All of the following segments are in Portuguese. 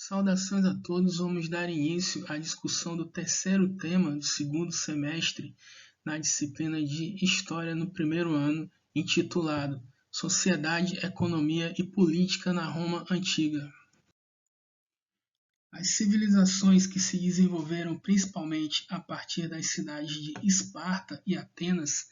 Saudações a todos, vamos dar início à discussão do terceiro tema do segundo semestre na disciplina de História no primeiro ano, intitulado Sociedade, Economia e Política na Roma Antiga. As civilizações que se desenvolveram principalmente a partir das cidades de Esparta e Atenas,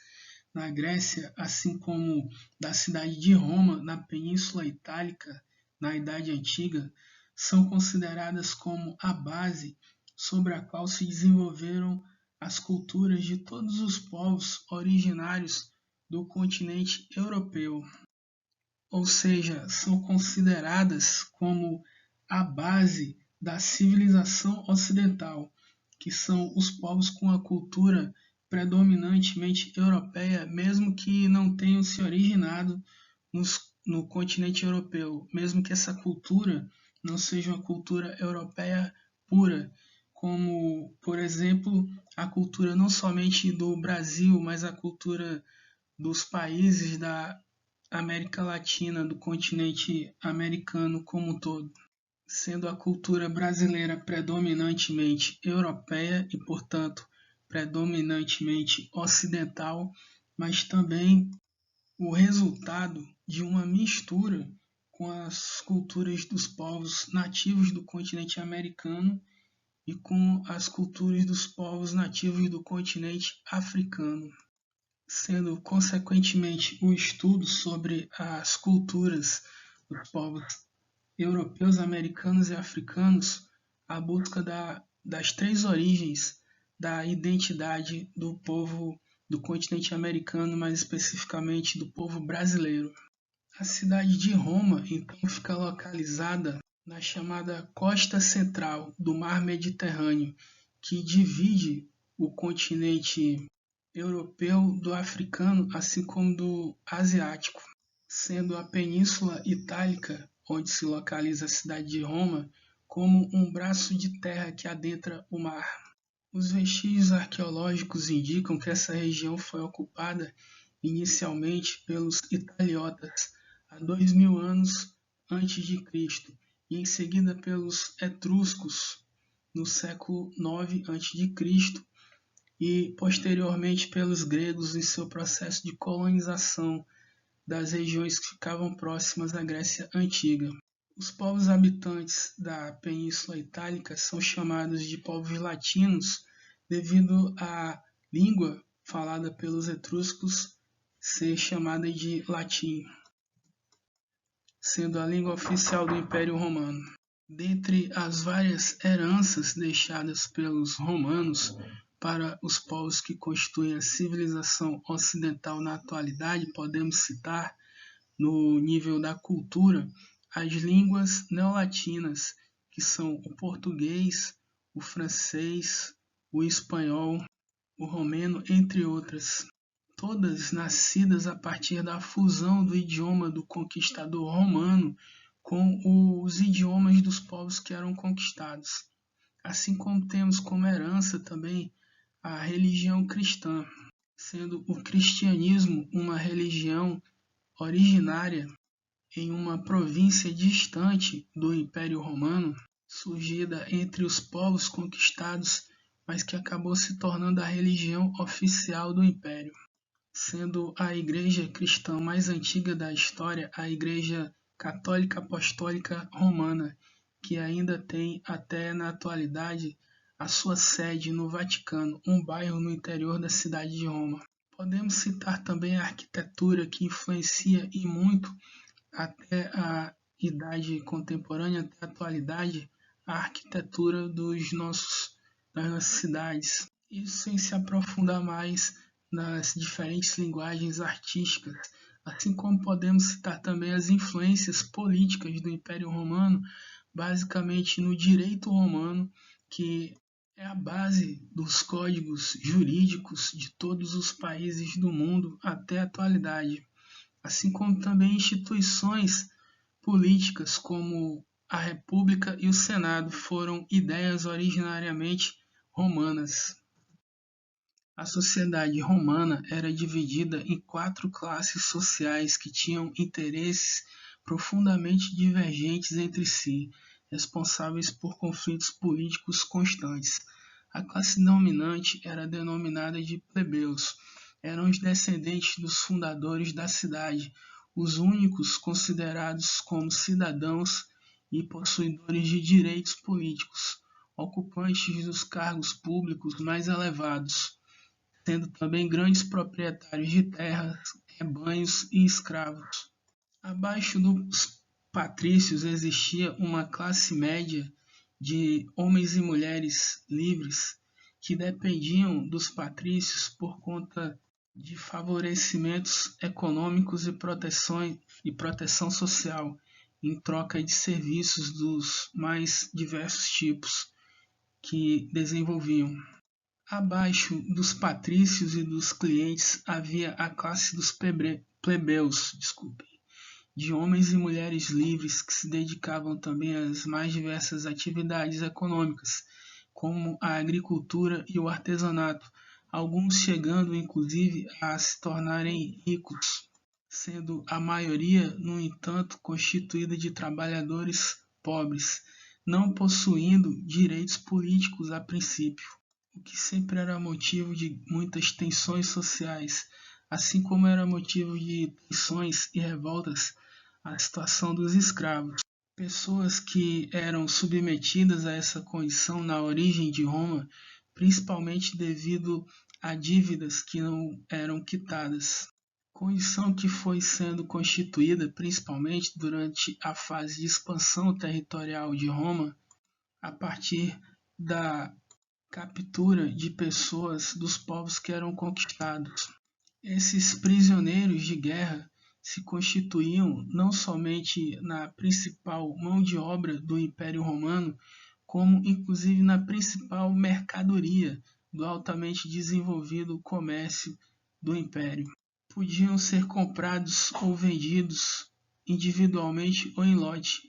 na Grécia, assim como da cidade de Roma, na Península Itálica, na Idade Antiga, são consideradas como a base sobre a qual se desenvolveram as culturas de todos os povos originários do continente europeu. Ou seja, são consideradas como a base da civilização ocidental, que são os povos com a cultura predominantemente europeia, mesmo que não tenham se originado no continente europeu, mesmo que essa cultura não seja uma cultura europeia pura, como, por exemplo, a cultura não somente do Brasil, mas a cultura dos países da América Latina, do continente americano como um todo, sendo a cultura brasileira predominantemente europeia e, portanto, predominantemente ocidental, mas também o resultado de uma mistura com as culturas dos povos nativos do continente americano e com as culturas dos povos nativos do continente africano, sendo consequentemente o estudo sobre as culturas dos povos europeus, americanos e africanos a busca das três origens da identidade do povo do continente americano, mais especificamente do povo brasileiro. A cidade de Roma, então, fica localizada na chamada costa central do Mar Mediterrâneo, que divide o continente europeu do africano, assim como do asiático, sendo a Península Itálica, onde se localiza a cidade de Roma, como um braço de terra que adentra o mar. Os vestígios arqueológicos indicam que essa região foi ocupada inicialmente pelos italiotas há 2000 anos antes de Cristo e em seguida pelos etruscos no século 9 a.C. e posteriormente pelos gregos em seu processo de colonização das regiões que ficavam próximas à Grécia Antiga. Os povos habitantes da Península Itálica são chamados de povos latinos devido à língua falada pelos etruscos ser chamada de latim, sendo a língua oficial do Império Romano. Dentre as várias heranças deixadas pelos romanos para os povos que constituem a civilização ocidental na atualidade, podemos citar, no nível da cultura, as línguas neolatinas, que são o português, o francês, o espanhol, o romeno, entre outras. Todas nascidas a partir da fusão do idioma do conquistador romano com os idiomas dos povos que eram conquistados. Assim como temos como herança também a religião cristã, sendo o cristianismo uma religião originária em uma província distante do Império Romano, surgida entre os povos conquistados, mas que acabou se tornando a religião oficial do Império, sendo a igreja cristã mais antiga da história a Igreja Católica Apostólica Romana, que ainda tem até na atualidade a sua sede no Vaticano, um bairro no interior da cidade de Roma. Podemos citar também a arquitetura que influencia e muito até a idade contemporânea, até a atualidade, a arquitetura das nossas cidades. Isso sem se aprofundar mais nas diferentes linguagens artísticas, assim como podemos citar também as influências políticas do Império Romano, basicamente no direito romano, que é a base dos códigos jurídicos de todos os países do mundo até a atualidade, assim como também instituições políticas como a República e o Senado foram ideias originariamente romanas. A sociedade romana era dividida em 4 classes sociais que tinham interesses profundamente divergentes entre si. responsáveis por conflitos políticos constantes. A classe dominante era denominada de plebeus. Eram os descendentes dos fundadores da cidade, os únicos considerados como cidadãos e possuidores de direitos políticos, ocupantes dos cargos públicos mais elevados, sendo também grandes proprietários de terras, rebanhos e escravos. Abaixo dos patrícios existia uma classe média de homens e mulheres livres que dependiam dos patrícios por conta de favorecimentos econômicos e proteção social, em troca de serviços dos mais diversos tipos que desenvolviam. Abaixo dos patrícios e dos clientes havia a classe dos plebeus, de homens e mulheres livres que se dedicavam também às mais diversas atividades econômicas, como a agricultura e o artesanato, alguns chegando inclusive a se tornarem ricos, sendo a maioria, no entanto, constituída de trabalhadores pobres, não possuindo direitos políticos a princípio, o que sempre era motivo de muitas tensões sociais, assim como era motivo de tensões e revoltas a situação dos escravos. Pessoas que eram submetidas a essa condição na origem de Roma, principalmente devido a dívidas que não eram quitadas. Condição que foi sendo constituída principalmente durante a fase de expansão territorial de Roma, a partir da captura de pessoas dos povos que eram conquistados. Esses prisioneiros de guerra se constituíam não somente na principal mão de obra do Império Romano, como inclusive na principal mercadoria do altamente desenvolvido comércio do Império. Podiam ser comprados ou vendidos individualmente ou em lote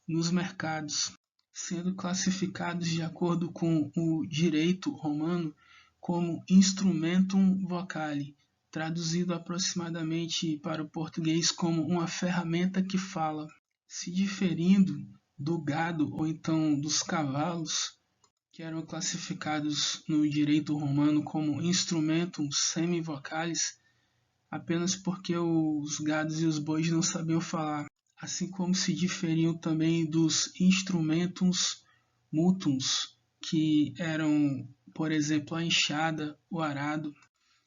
nos mercados, sendo classificados de acordo com o direito romano como instrumentum vocali, traduzido aproximadamente para o português como uma ferramenta que fala, se diferindo do gado ou então dos cavalos, que eram classificados no direito romano como instrumentum semivocalis, apenas porque os gados e os bois não sabiam falar, assim como se diferiam também dos instrumentos mutums, que eram, por exemplo, a enxada, o arado,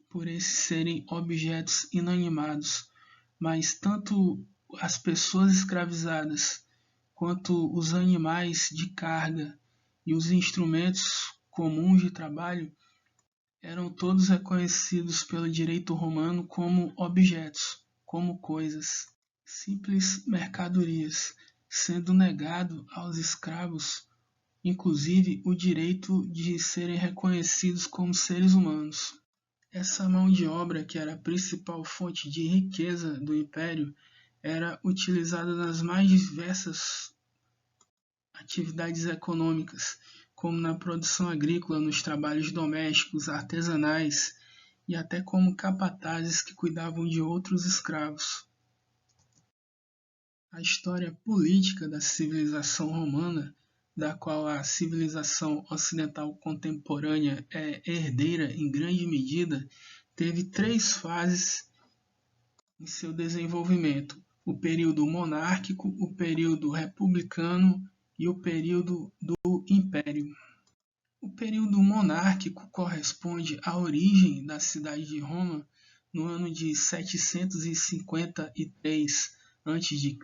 por esses serem objetos inanimados, mas tanto as pessoas escravizadas quanto os animais de carga e os instrumentos comuns de trabalho eram todos reconhecidos pelo direito romano como objetos, como coisas, simples mercadorias, sendo negado aos escravos, inclusive, o direito de serem reconhecidos como seres humanos. Essa mão de obra, que era a principal fonte de riqueza do Império, era utilizada nas mais diversas atividades econômicas, como na produção agrícola, nos trabalhos domésticos, artesanais e até como capatazes que cuidavam de outros escravos. A história política da civilização romana, da qual a civilização ocidental contemporânea é herdeira em grande medida, teve 3 fases em seu desenvolvimento: o período monárquico, o período republicano e o período do Império. O período monárquico corresponde à origem da cidade de Roma no ano de 753 a.C.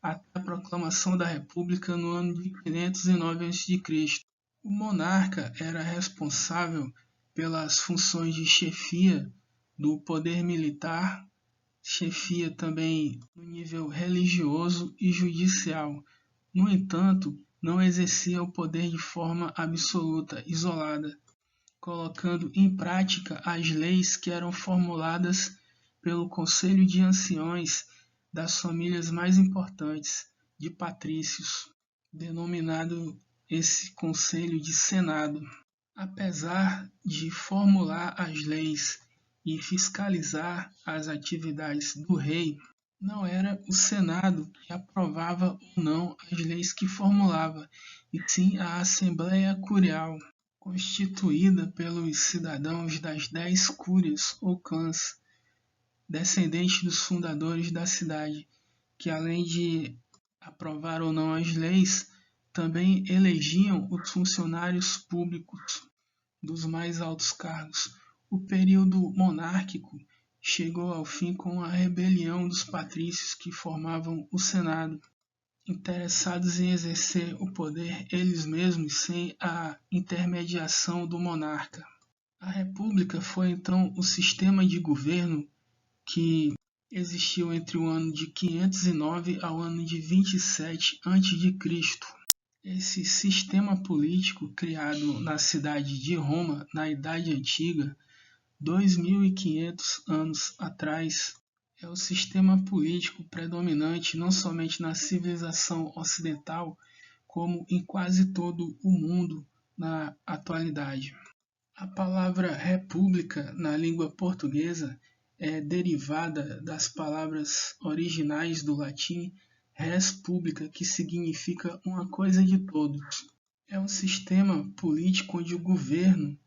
até a proclamação da República no ano de 509 a.C. O monarca era responsável pelas funções de chefia do poder militar, chefia também no nível religioso e judicial. No entanto, não exercia o poder de forma absoluta, isolada, colocando em prática as leis que eram formuladas pelo Conselho de Anciões das famílias mais importantes, de patrícios, denominado esse conselho de Senado. Apesar de formular as leis e fiscalizar as atividades do rei, Não era o Senado que aprovava ou não as leis que formulava, e sim a Assembleia Curial, constituída pelos cidadãos das 10 cúrias ou clãs, descendentes dos fundadores da cidade, que além de aprovar ou não as leis, também elegiam os funcionários públicos dos mais altos cargos. O período monárquico chegou ao fim com a rebelião dos patrícios que formavam o Senado, interessados em exercer o poder eles mesmos sem a intermediação do monarca. A República foi então o sistema de governo que existiu entre o ano de 509 ao ano de 27 a.C. Esse sistema político, criado na cidade de Roma na Idade Antiga, 2500 anos atrás, é o sistema político predominante não somente na civilização ocidental, como em quase todo o mundo na atualidade. A palavra república na língua portuguesa é derivada das palavras originais do latim res publica, que significa uma coisa de todos. É um sistema político onde o governo,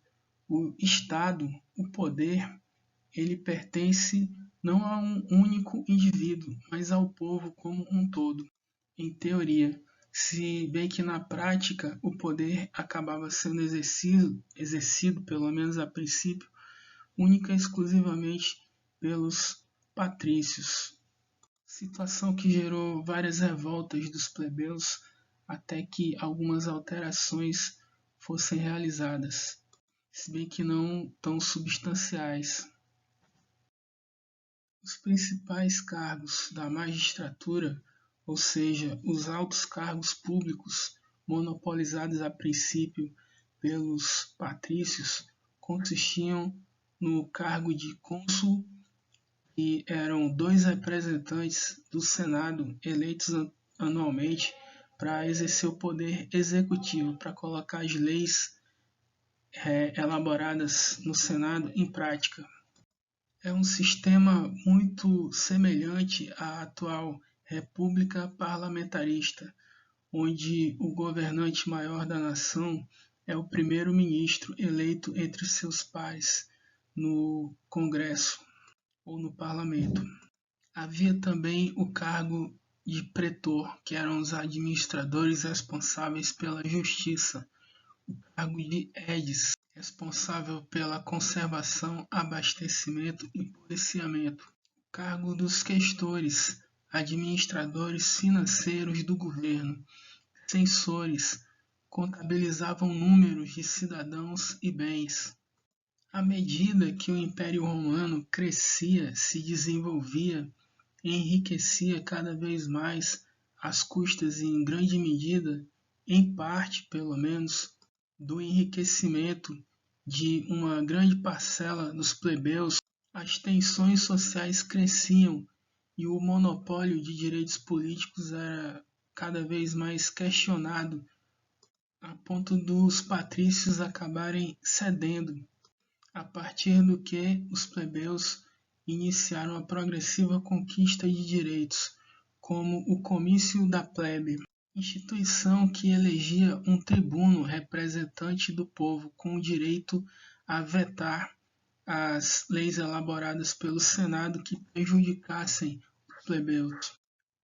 o Estado, o poder, ele pertence não a um único indivíduo, mas ao povo como um todo, em teoria, se bem que na prática o poder acabava sendo exercido pelo menos a princípio, única e exclusivamente pelos patrícios. Situação que gerou várias revoltas dos plebeus até que algumas alterações fossem realizadas, se bem que não tão substanciais. Os principais cargos da magistratura, ou seja, os altos cargos públicos monopolizados a princípio pelos patrícios, consistiam no cargo de cônsul, que eram 2 representantes do Senado eleitos anualmente para exercer o poder executivo, para colocar as leis elaboradas no Senado em prática. É um sistema muito semelhante à atual República Parlamentarista, onde o governante maior da nação é o primeiro-ministro eleito entre seus pares no Congresso ou no Parlamento. Havia também o cargo de pretor, que eram os administradores responsáveis pela justiça, o cargo de edis, responsável pela conservação, abastecimento e policiamento, o cargo dos questores, administradores financeiros do governo, censores, contabilizavam números de cidadãos e bens. À medida que o Império Romano crescia, se desenvolvia, enriquecia cada vez mais, às custas e em grande medida, em parte pelo menos, do enriquecimento de uma grande parcela dos plebeus, as tensões sociais cresciam e o monopólio de direitos políticos era cada vez mais questionado, a ponto dos patrícios acabarem cedendo, a partir do que os plebeus iniciaram a progressiva conquista de direitos, como o Comício da Plebe, instituição que elegia um tribuno representante do povo com o direito a vetar as leis elaboradas pelo Senado que prejudicassem os plebeus.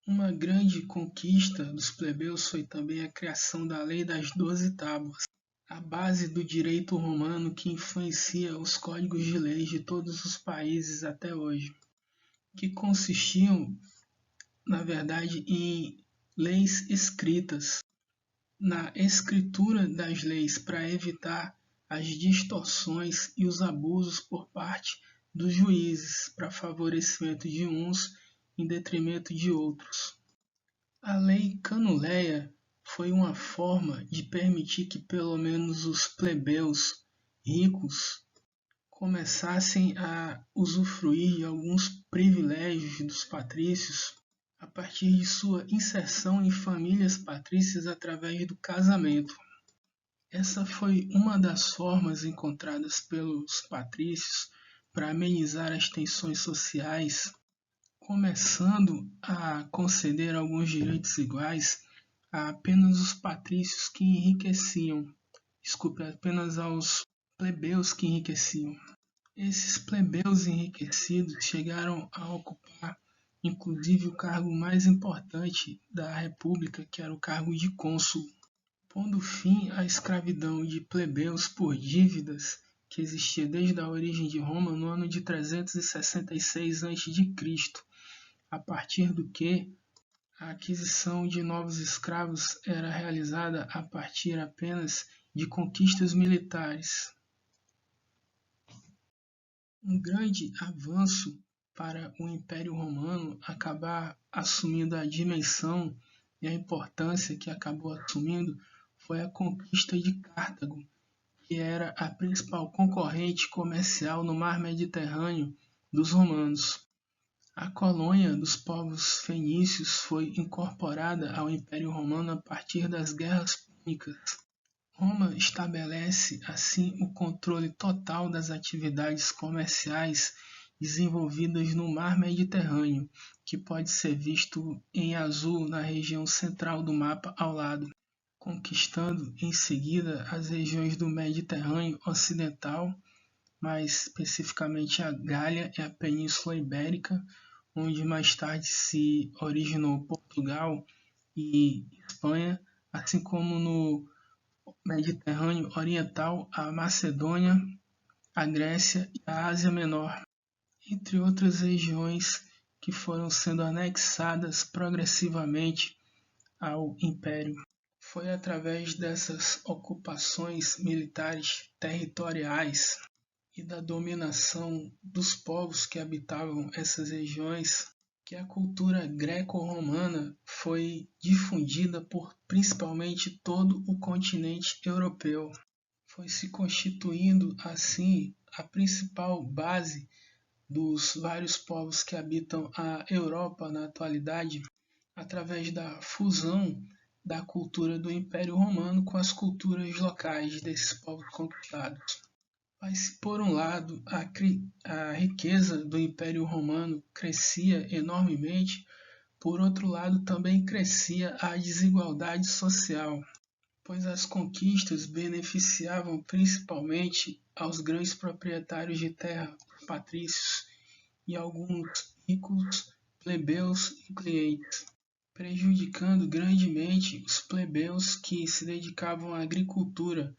Uma grande conquista dos plebeus foi também a criação da Lei das 12 Tábuas, a base do direito romano que influencia os códigos de leis de todos os países até hoje, que consistiam, na verdade, em leis escritas, na escritura das leis para evitar as distorções e os abusos por parte dos juízes para favorecimento de uns em detrimento de outros. A Lei Canuleia foi uma forma de permitir que pelo menos os plebeus ricos começassem a usufruir de alguns privilégios dos patrícios a partir de sua inserção em famílias patrícias através do casamento. Essa foi uma das formas encontradas pelos patrícios para amenizar as tensões sociais, começando a conceder alguns direitos iguais a apenas os patrícios que enriqueciam, apenas aos plebeus que enriqueciam. Esses plebeus enriquecidos chegaram a ocupar inclusive o cargo mais importante da República, que era o cargo de cônsul, pondo fim à escravidão de plebeus por dívidas que existia desde a origem de Roma no ano de 366 a.C., a partir do que a aquisição de novos escravos era realizada a partir apenas de conquistas militares. Um grande avanço para o Império Romano acabar assumindo a dimensão e a importância que acabou assumindo foi a conquista de Cartago, que era a principal concorrente comercial no mar Mediterrâneo dos romanos. A colônia dos povos fenícios foi incorporada ao Império Romano a partir das Guerras Púnicas. Roma estabelece, assim, o controle total das atividades comerciais desenvolvidas no mar Mediterrâneo, que pode ser visto em azul na região central do mapa ao lado, conquistando em seguida as regiões do Mediterrâneo Ocidental, mais especificamente a Gália e a Península Ibérica, onde mais tarde se originou Portugal e Espanha, assim como no Mediterrâneo Oriental, a Macedônia, a Grécia e a Ásia Menor, entre outras regiões que foram sendo anexadas progressivamente ao Império. Foi através dessas ocupações militares territoriais e da dominação dos povos que habitavam essas regiões que a cultura greco-romana foi difundida por principalmente todo o continente europeu. Foi se constituindo, assim, a principal base dos vários povos que habitam a Europa na atualidade, através da fusão da cultura do Império Romano com as culturas locais desses povos conquistados. Mas, por um lado, a riqueza do Império Romano crescia enormemente, por outro lado, também crescia a desigualdade social, pois as conquistas beneficiavam principalmente aos grandes proprietários de terra, patrícios, e alguns ricos plebeus e clientes, prejudicando grandemente os plebeus que se dedicavam à agricultura,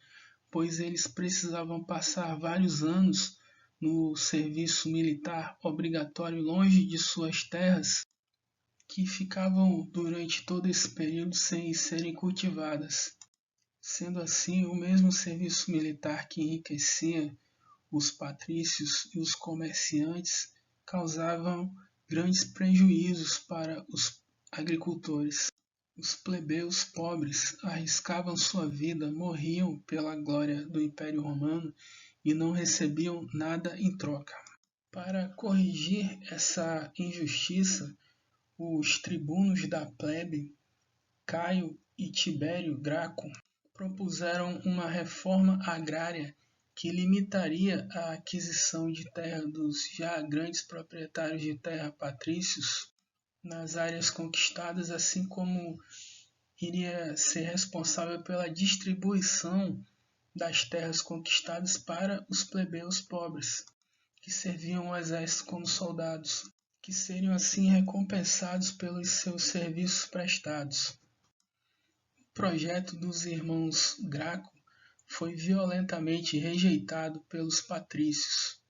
pois eles precisavam passar vários anos no serviço militar obrigatório longe de suas terras, que ficavam durante todo esse período sem serem cultivadas. Sendo assim, o mesmo serviço militar que enriquecia os patrícios e os comerciantes causavam grandes prejuízos para os agricultores. Os plebeus pobres arriscavam sua vida, morriam pela glória do Império Romano e não recebiam nada em troca. Para corrigir essa injustiça, os tribunos da plebe, Caio e Tibério Graco, propuseram uma reforma agrária que limitaria a aquisição de terra dos já grandes proprietários de terra patrícios nas áreas conquistadas, assim como iria ser responsável pela distribuição das terras conquistadas para os plebeus pobres, que serviam ao exército como soldados, que seriam assim recompensados pelos seus serviços prestados. O projeto dos irmãos Graco foi violentamente rejeitado pelos patrícios,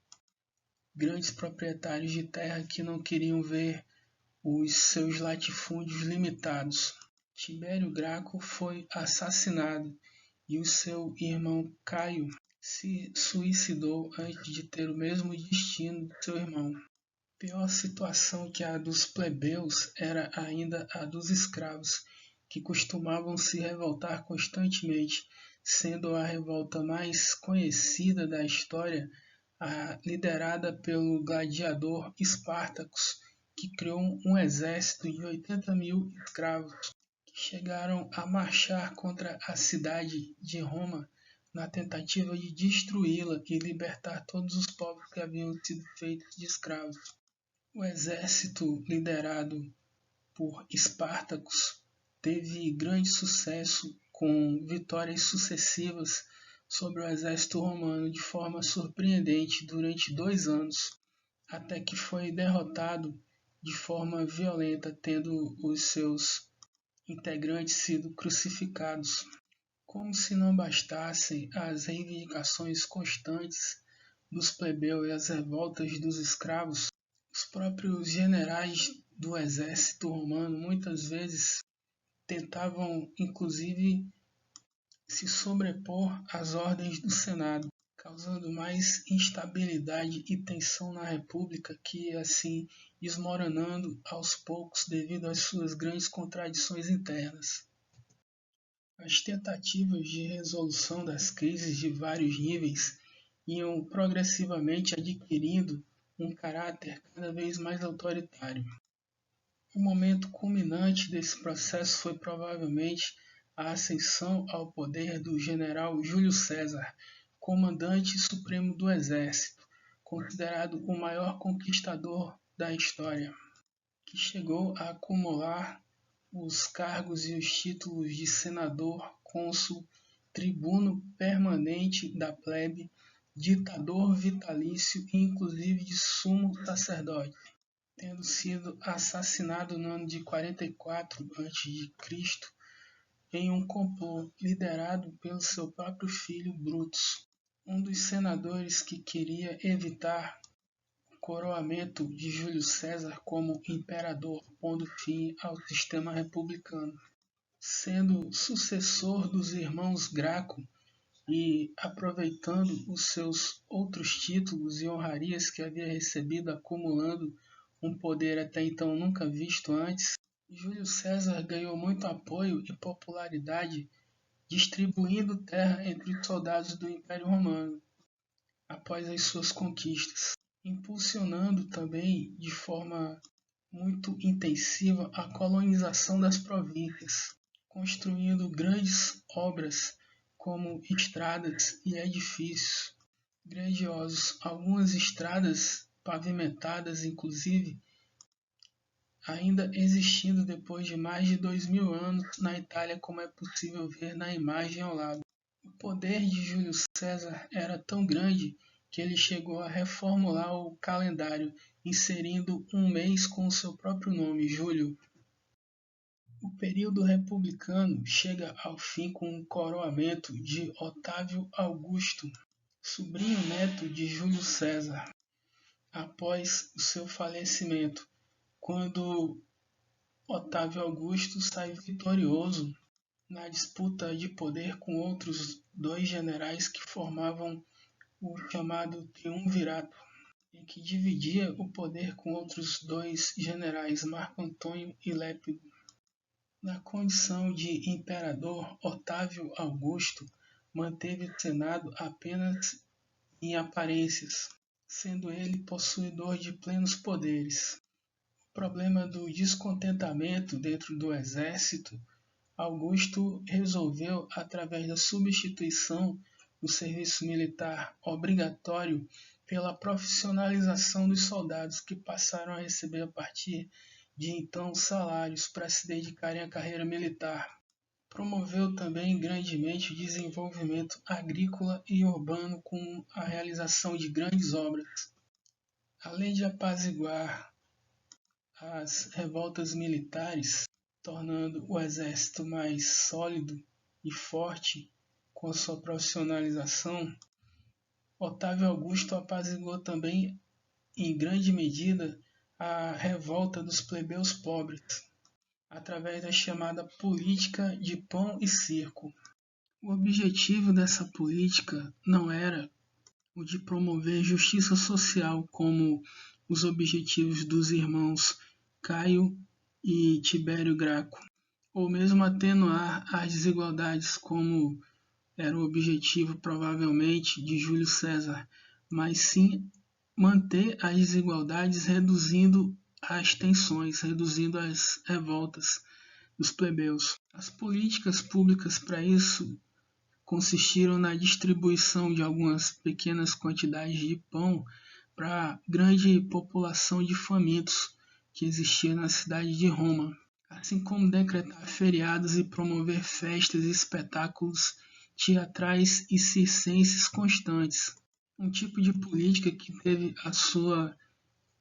grandes proprietários de terra que não queriam ver os seus latifúndios limitados. Tibério Graco foi assassinado e o seu irmão Caio se suicidou antes de ter o mesmo destino do seu irmão. Pior situação que a dos plebeus era ainda a dos escravos, que costumavam se revoltar constantemente, sendo a revolta mais conhecida da história a liderada pelo gladiador Espartacus, que criou um exército de 80.000 escravos, que chegaram a marchar contra a cidade de Roma na tentativa de destruí-la e libertar todos os povos que haviam sido feitos de escravos. O exército liderado por Espartacus teve grande sucesso com vitórias sucessivas sobre o exército romano de forma surpreendente durante 2 anos, até que foi derrotado de forma violenta, tendo os seus integrantes sido crucificados. Como se não bastassem as reivindicações constantes dos plebeus e as revoltas dos escravos, os próprios generais do exército romano muitas vezes tentavam, inclusive, se sobrepor às ordens do Senado, causando mais instabilidade e tensão na República, que ia assim desmoronando aos poucos devido às suas grandes contradições internas. As tentativas de resolução das crises de vários níveis iam progressivamente adquirindo um caráter cada vez mais autoritário. O momento culminante desse processo foi provavelmente a ascensão ao poder do general Júlio César, comandante supremo do exército, considerado o maior conquistador da história, que chegou a acumular os cargos e os títulos de senador, cônsul, tribuno permanente da plebe, ditador vitalício e inclusive de sumo sacerdote, tendo sido assassinado no ano de 44 a.C. em um complô liderado pelo seu próprio filho Brutus, um dos senadores que queria evitar coroamento de Júlio César como imperador, pondo fim ao sistema republicano. Sendo sucessor dos irmãos Graco e aproveitando os seus outros títulos e honrarias que havia recebido, acumulando um poder até então nunca visto antes, Júlio César ganhou muito apoio e popularidade distribuindo terra entre os soldados do Império Romano após as suas conquistas, impulsionando também de forma muito intensiva a colonização das províncias, construindo grandes obras como estradas e edifícios grandiosos, algumas estradas pavimentadas inclusive, ainda existindo depois de mais de 2000 anos na Itália, como é possível ver na imagem ao lado. O poder de Júlio César era tão grande que ele chegou a reformular o calendário, inserindo um mês com o seu próprio nome, Júlio. O período republicano chega ao fim com o coroamento de Otávio Augusto, sobrinho neto de Júlio César, após o seu falecimento, quando Otávio Augusto sai vitorioso na disputa de poder com outros 2 generais que formavam o chamado Triunvirato, em que dividia o poder com outros 2 generais, Marco Antônio e Lépido. Na condição de imperador, Otávio Augusto manteve o Senado apenas em aparências, sendo ele possuidor de plenos poderes. O problema do descontentamento dentro do exército, Augusto resolveu, através da substituição do serviço militar obrigatório pela profissionalização dos soldados, que passaram a receber a partir de então salários para se dedicarem à carreira militar. Promoveu também grandemente o desenvolvimento agrícola e urbano com a realização de grandes obras. Além de apaziguar as revoltas militares, tornando o exército mais sólido e forte com a sua profissionalização, Otávio Augusto apaziguou também, em grande medida, a revolta dos plebeus pobres, através da chamada política de pão e circo. O objetivo dessa política não era o de promover justiça social, como os objetivos dos irmãos Caio e Tibério Graco, ou mesmo atenuar as desigualdades, como era o objetivo provavelmente de Júlio César, mas sim manter as desigualdades, reduzindo as tensões, reduzindo as revoltas dos plebeus. As políticas públicas para isso consistiram na distribuição de algumas pequenas quantidades de pão para a grande população de famintos que existia na cidade de Roma, assim como decretar feriados e promover festas e espetáculos teatrais e circenses constantes. Um tipo de política que teve a sua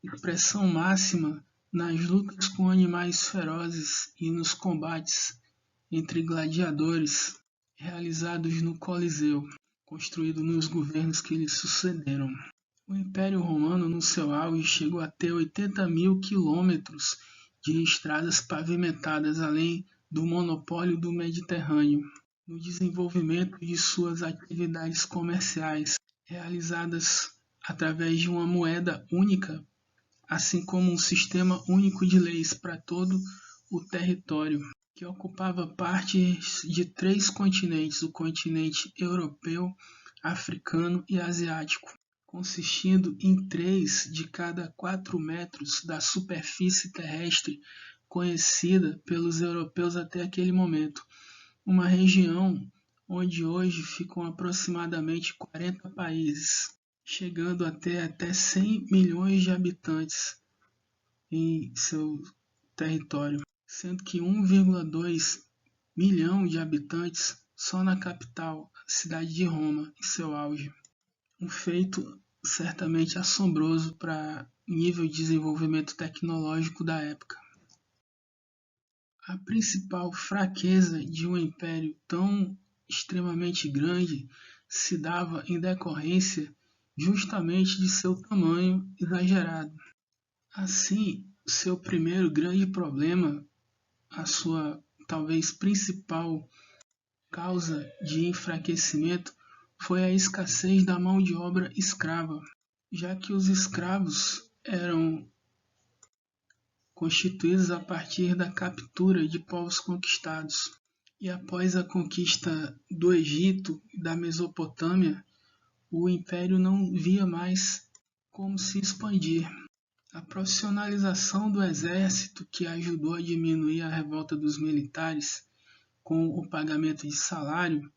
expressão máxima nas lutas com animais ferozes e nos combates entre gladiadores realizados no Coliseu, construído nos governos que lhe sucederam. O Império Romano, no seu auge, chegou a ter 80.000 quilômetros de estradas pavimentadas, além do monopólio do Mediterrâneo, no desenvolvimento de suas atividades comerciais, realizadas através de uma moeda única, assim como um sistema único de leis para todo o território, que ocupava partes de 3 continentes, o continente europeu, africano e asiático, consistindo em 3 de cada 4 metros da superfície terrestre conhecida pelos europeus até aquele momento, uma região onde hoje ficam aproximadamente 40 países, chegando até 100 milhões de habitantes em seu território, sendo que 1,2 milhão de habitantes só na capital, a cidade de Roma, em seu auge. Um feito certamente assombroso para o nível de desenvolvimento tecnológico da época. A principal fraqueza de um império tão extremamente grande se dava em decorrência justamente de seu tamanho exagerado. Assim, seu primeiro grande problema, a sua talvez principal causa de enfraquecimento, foi a escassez da mão de obra escrava, já que os escravos eram constituídos a partir da captura de povos conquistados. E após a conquista do Egito e da Mesopotâmia, o império não via mais como se expandir. A profissionalização do exército, que ajudou a diminuir a revolta dos militares com o pagamento de salário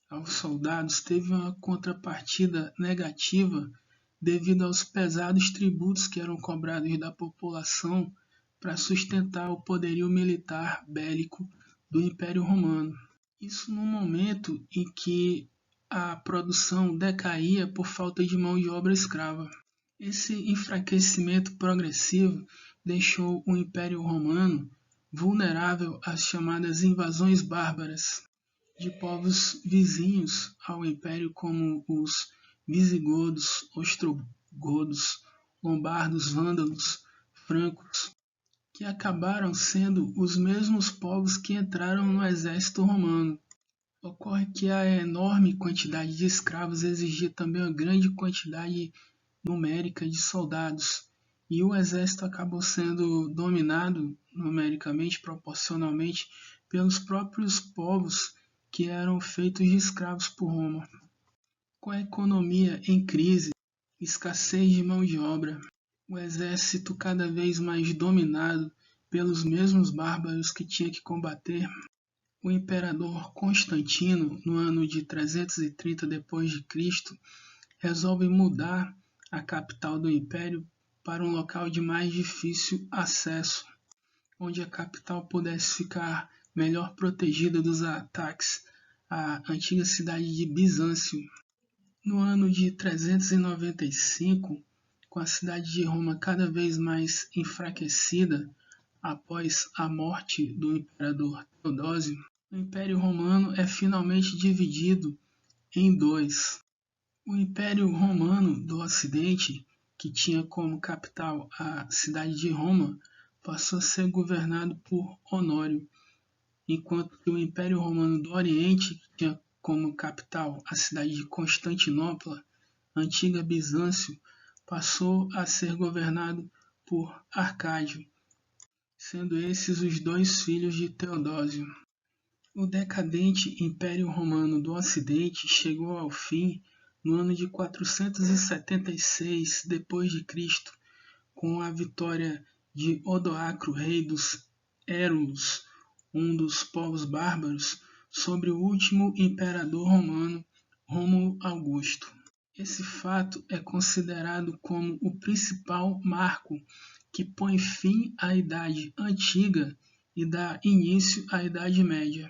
aos soldados, teve uma contrapartida negativa devido aos pesados tributos que eram cobrados da população para sustentar o poderio militar bélico do Império Romano. Isso no momento em que a produção decaía por falta de mão de obra escrava. Esse enfraquecimento progressivo deixou o Império Romano vulnerável às chamadas invasões bárbaras de povos vizinhos ao Império, como os visigodos, ostrogodos, lombardos, vândalos, francos, que acabaram sendo os mesmos povos que entraram no exército romano. Ocorre que a enorme quantidade de escravos exigia também uma grande quantidade numérica de soldados, e o exército acabou sendo dominado numericamente, proporcionalmente, pelos próprios povos que eram feitos de escravos por Roma. Com a economia em crise, escassez de mão de obra, o exército cada vez mais dominado pelos mesmos bárbaros que tinha que combater, o imperador Constantino, no ano de 330 d.C., resolve mudar a capital do império para um local de mais difícil acesso, onde a capital pudesse ficar melhor protegida dos ataques à antiga cidade de Bizâncio. No ano de 395, com a cidade de Roma cada vez mais enfraquecida após a morte do imperador Teodósio, o Império Romano é finalmente dividido em 2. O Império Romano do Ocidente, que tinha como capital a cidade de Roma, passou a ser governado por Honório, enquanto que o Império Romano do Oriente, que tinha como capital a cidade de Constantinopla, antiga Bizâncio, passou a ser governado por Arcádio, sendo esses os 2 filhos de Teodósio. O decadente Império Romano do Ocidente chegou ao fim no ano de 476 d.C., com a vitória de Odoacro, rei dos Érulos, um dos povos bárbaros, sobre o último imperador romano, Rômulo Augusto. Esse fato é considerado como o principal marco que põe fim à Idade Antiga e dá início à Idade Média,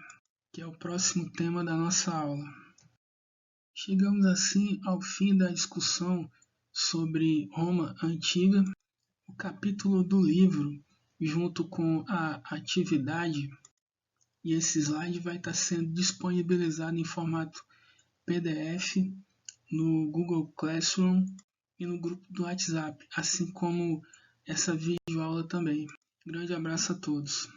que é o próximo tema da nossa aula. Chegamos assim ao fim da discussão sobre Roma Antiga. O capítulo do livro, junto com a atividade, e esse slide vai estar sendo disponibilizado em formato PDF no Google Classroom e no grupo do WhatsApp, assim como essa videoaula também. Grande abraço a todos.